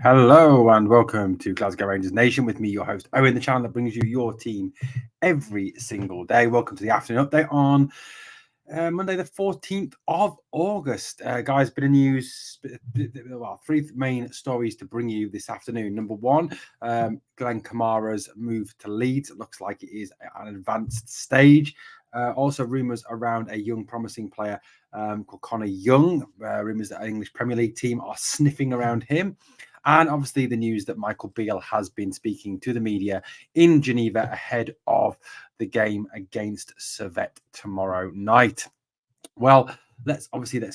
Hello and welcome to Glasgow Rangers Nation with me, your host, Owen, the channel that brings you your team every single day. Welcome to the afternoon update on Monday, the 14th of August. Guys, bit of news, three main stories to bring you this afternoon. Number one, Glen Kamara's move to Leeds. It looks like it is at an advanced stage. Also, rumours around a young, promising player called Connor Young. Rumours that an English Premier League team are sniffing around him. And obviously the news that Michael Beale has been speaking to the media in Geneva ahead of the game against Servette tomorrow night. Well, let's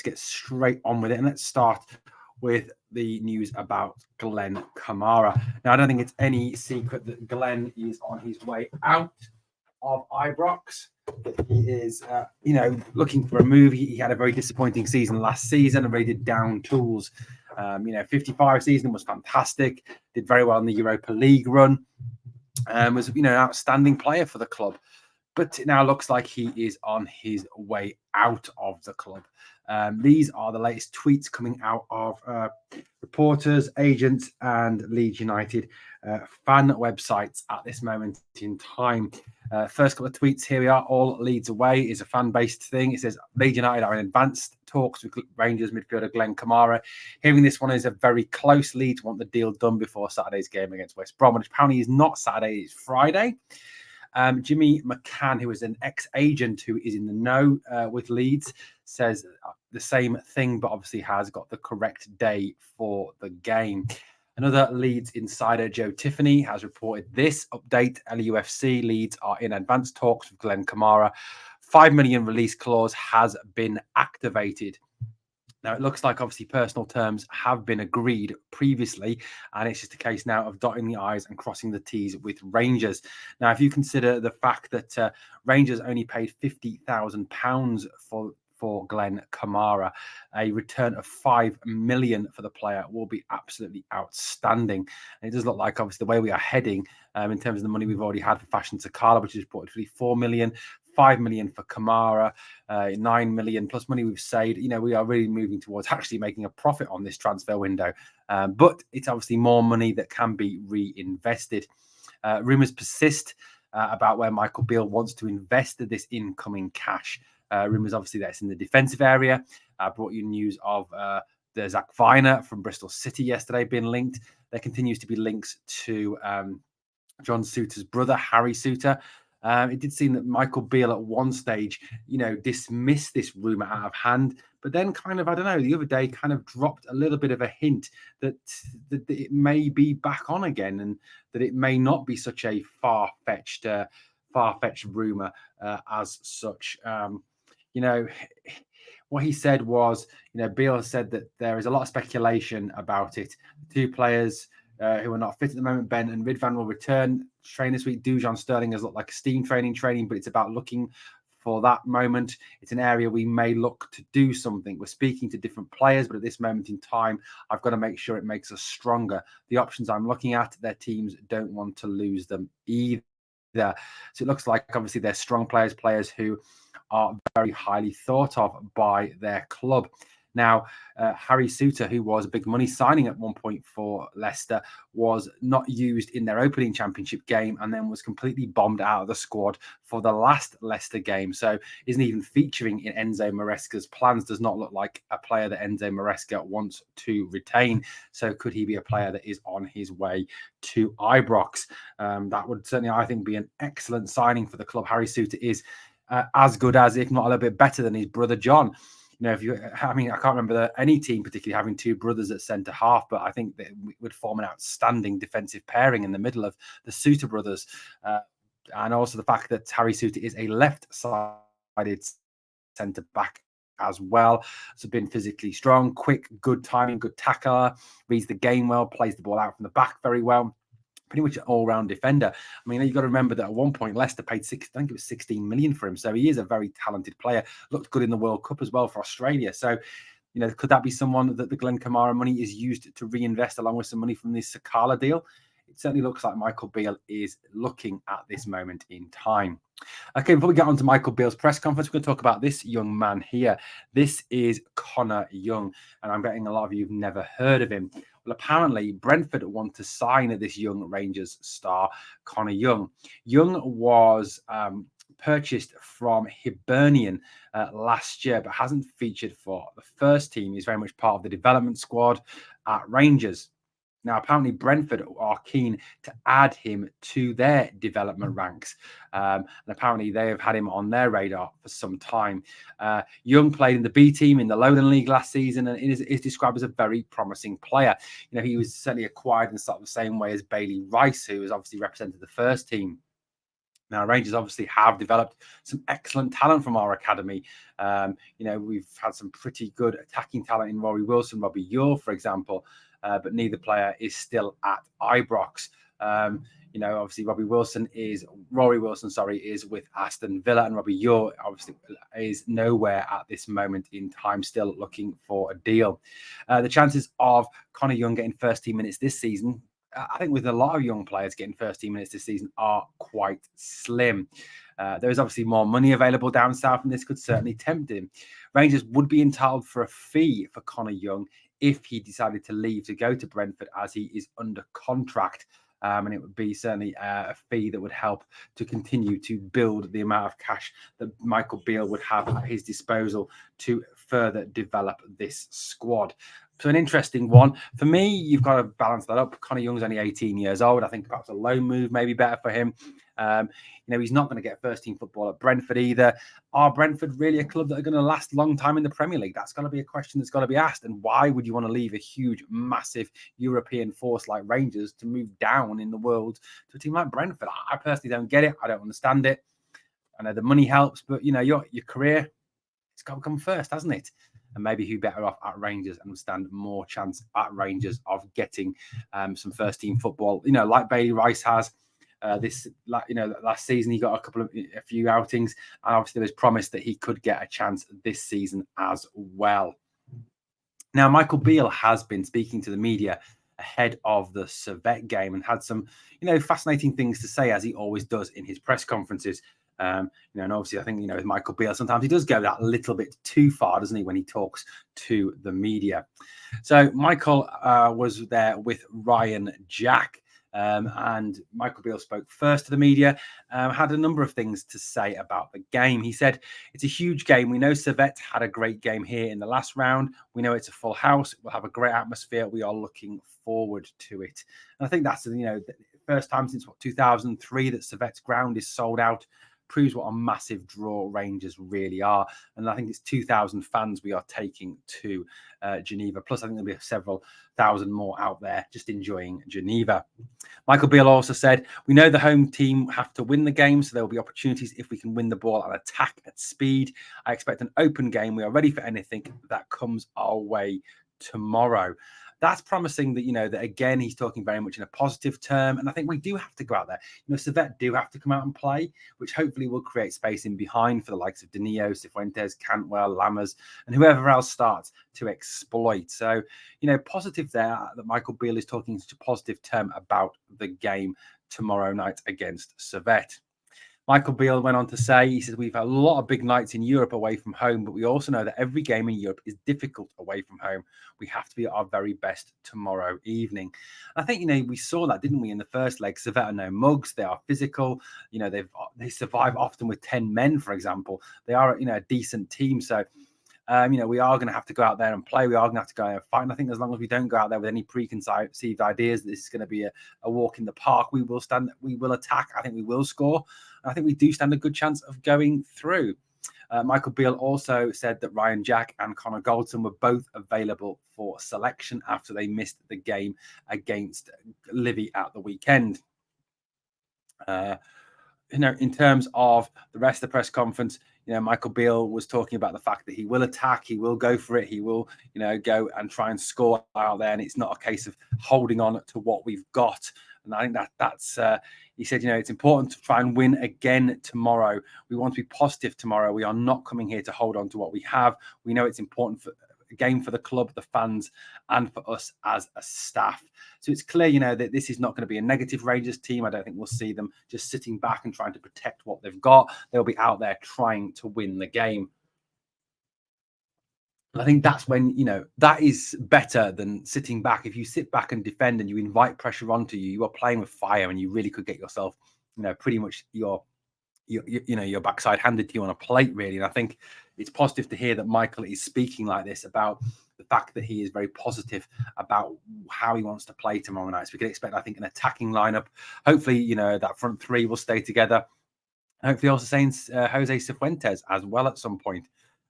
get straight on with it. And let's start with the news about Glen Kamara. Now, I don't think it's any secret that Glen is on his way out of Ibrox. He is, looking for a move. He had a very disappointing season last season, a rated down tools. 55 season was fantastic. Did very well in the Europa League run. Was an outstanding player for the club. But it now looks like he is on his way out of the club. These are the latest tweets coming out of reporters, agents, and Leeds United fan websites at this moment in time. First couple of tweets, here we are. All Leeds away is a fan-based thing. It says Leeds United are in advanced talks with Rangers midfielder Glen Kamara. Hearing this one is a very close. Leeds want the deal done before Saturday's game against West Brom, which apparently is not Saturday, it's Friday. Jimmy McCann, who is an ex-agent who is in the know with Leeds, says the same thing, but obviously has got the correct day for the game. Another Leeds insider, Joe Tiffany, has reported this update. LUFC Leeds are in advanced talks with Glen Kamara. 5 million release clause has been activated. Now, it looks like obviously personal terms have been agreed previously, and it's just a case now of dotting the I's and crossing the T's with Rangers. Now, if you consider the fact that Rangers only paid £50,000 for Glen Kamara, a return of 5 million for the player will be absolutely outstanding. And it does look like obviously the way we are heading in terms of the money we've already had for Fashion Sakala, which is reportedly 4 million. 5 million for Kamara, 9 million plus money we've saved. We are really moving towards actually making a profit on this transfer window. But it's obviously more money that can be reinvested. Rumours persist about where Michael Beale wants to invest this incoming cash. Rumours obviously that's in the defensive area. I brought you news of the Zach Viner from Bristol City yesterday being linked. There continues to be links to John Suter's brother, Harry Suter. It did seem that Michael Beale at one stage, dismissed this rumour out of hand, but then kind of, I don't know, the other day kind of dropped a little bit of a hint that it may be back on again and that it may not be such a far-fetched rumour as such. What he said was, Beale said that there is a lot of speculation about it. Two players who are not fit at the moment, Ben and Ridvan, will return train this week. Dujon Sterling has looked like a steam training, but it's about looking for that moment. It's an area we may look to do something. We're speaking to different players, but at this moment in time, I've got to make sure it makes us stronger. The options I'm looking at, their teams don't want to lose them either. So it looks like obviously they're strong players who are very highly thought of by their club. Now, Harry Suter, who was a big money signing at one point for Leicester, was not used in their opening championship game and then was completely bombed out of the squad for the last Leicester game. So isn't even featuring in Enzo Maresca's plans. Does not look like a player that Enzo Maresca wants to retain. So could he be a player that is on his way to Ibrox? That would certainly, I think, be an excellent signing for the club. Harry Suter is as good as, if not a little bit better than his brother John. I can't remember any team particularly having two brothers at centre half, but I think that would form an outstanding defensive pairing in the middle of the Suter brothers. And also the fact that Harry Suter is a left-sided centre back as well. So been physically strong, quick, good timing, good tackler, reads the game well, plays the ball out from the back very well. Pretty much an all-round defender. I mean, you've got to remember that at one point Leicester paid 16 million for him. So he is a very talented player. Looked good in the World Cup as well for Australia. So, could that be someone that the Glen Kamara money is used to reinvest along with some money from this Sakala deal? it certainly looks like Michael Beale is looking at this moment in time. Okay, before we get on to Michael Beale's press conference, we're going to talk about this young man here. This is Connor Young, and I'm betting a lot of you have never heard of him. Well, apparently, Brentford want to sign this young Rangers star, Connor Young. Young was purchased from Hibernian last year, but hasn't featured for the first team. He's very much part of the development squad at Rangers. Now, apparently, Brentford are keen to add him to their development ranks. And apparently, they have had him on their radar for some time. Young played in the B team in the Lowland League last season and is described as a very promising player. You know, he was certainly acquired in sort of the same way as Bailey Rice, who has obviously represented the first team. Now, Rangers obviously have developed some excellent talent from our academy. You know, we've had some pretty good attacking talent in Rory Wilson, Robbie Ure, for example, but neither player is still at Ibrox. You know, obviously Rory Wilson is with Aston Villa, and Robbie Ure obviously is nowhere at this moment in time, still looking for a deal. The chances of Connor Young getting first team minutes this season, I think with a lot of young players getting first team minutes this season, are quite slim. There is obviously more money available down south, and this could certainly tempt him. Rangers would be entitled for a fee for Connor Young if he decided to leave to go to Brentford, as he is under contract. And it would be certainly a fee that would help to continue to build the amount of cash that Michael Beale would have at his disposal to further develop this squad. So an interesting one. For me, you've got to balance that up. Connor Young's only 18 years old. I think perhaps a loan move may be better for him. You know, he's not going to get first team football at Brentford either. Are Brentford really a club that are going to last a long time in the Premier League? That's got to be a question that's got to be asked. And why would you want to leave a huge, massive European force like Rangers to move down in the world to a team like Brentford? I personally don't get it. I don't understand it. I know the money helps, but, you know, your career, it's got to come first, hasn't it? And maybe who better off at Rangers and will stand more chance at Rangers of getting some first team football, you know, like Bailey Rice has. Last season he got a few outings, and obviously there was promise that he could get a chance this season as well. Now, Michael Beale has been speaking to the media ahead of the Servette game and had some, you know, fascinating things to say, as he always does in his press conferences. You know, and obviously I think, you know, with Michael Beale, sometimes he does go that little bit too far, doesn't he, when he talks to the media. So Michael was there with Ryan Jack. And Michael Beale spoke first to the media, had a number of things to say about the game. He said, it's a huge game. We know Servette had a great game here in the last round. We know it's a full house. We'll have a great atmosphere. We are looking forward to it. And I think that's, you know, the first time since 2003 that Servette's ground is sold out. Proves what a massive draw Rangers really are. And I think it's 2,000 fans we are taking to Geneva. Plus, I think there'll be several thousand more out there just enjoying Geneva. Michael Beale also said, we know the home team have to win the game, so there will be opportunities if we can win the ball and attack at speed. I expect an open game. We are ready for anything that comes our way tomorrow. That's promising that, you know, that again, he's talking very much in a positive term. And I think we do have to go out there. You know, Servette do have to come out and play, which hopefully will create space in behind for the likes of Danilo, Cifuentes, Cantwell, Lammers, and whoever else starts to exploit. So, you know, positive there that Michael Beale is talking in such a positive term about the game tomorrow night against Servette. Michael Beale went on to say, he says, we've had a lot of big nights in Europe away from home, but we also know that every game in Europe is difficult away from home. We have to be at our very best tomorrow evening. I think, you know, we saw that, didn't we, in the first leg? Servette are no mugs. They are physical. You know, they survive often with 10 men, for example. They are, you know, a decent team. So, you know, we are going to have to go out there and play. We are going to have to go out and fight. And I think as long as we don't go out there with any preconceived ideas that this is going to be a walk in the park, we will attack. I think we will score. I think we do stand a good chance of going through. Michael Beale also said that Ryan Jack and Connor Goldson were both available for selection after they missed the game against Livy at the weekend. You know, in terms of the rest of the press conference, you know, Michael Beale was talking about the fact that he will attack, he will go for it, he will, you know, go and try and score out there. And it's not a case of holding on to what we've got. And I think that's, he said, you know, it's important to try and win again tomorrow. We want to be positive tomorrow. We are not coming here to hold on to what we have. We know it's important game for the club, the fans, and for us as a staff. So it's clear, that this is not going to be a negative Rangers team. I don't think we'll see them just sitting back and trying to protect what they've got. They'll be out there trying to win the game. And I think that's when, that is better than sitting back. If you sit back and defend and you invite pressure onto you, you are playing with fire, and you really could get yourself, pretty much your backside handed to you on a plate, really. And I think it's positive to hear that Michael is speaking like this about the fact that he is very positive about how he wants to play tomorrow night. So we can expect, I think, an attacking lineup. Hopefully, that front three will stay together. Hopefully also saying Jose Cifuentes as well at some point.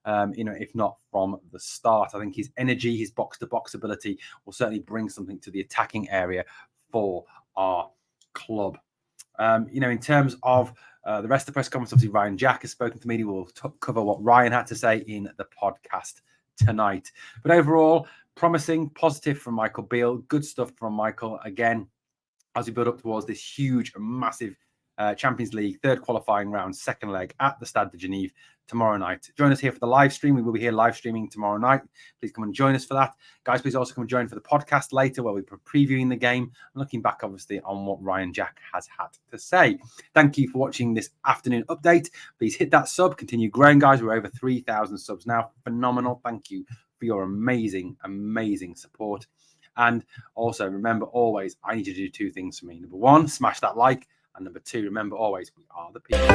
If not from the start. I think his energy, his box-to-box ability will certainly bring something to the attacking area for our club. In terms of the rest of the press conference, obviously Ryan Jack has spoken to me. We'll cover what Ryan had to say in the podcast tonight. But overall, promising, positive from Michael Beale. Good stuff from Michael again as we build up towards this huge, massive Champions League third qualifying round, second leg at the Stade de Genève tomorrow night. Join us here for the live stream. We will be here live streaming tomorrow night. Please come and join us for that. Guys, please also come and join for the podcast later where we're previewing the game and looking back, obviously, on what Ryan Jack has had to say. Thank you for watching this afternoon update. Please hit that sub. Continue growing, guys. We're over 3,000 subs now. Phenomenal. Thank you for your amazing, amazing support. And also, remember always, I need you to do two things for me. Number one, smash that like. And number two, remember always, we are the people.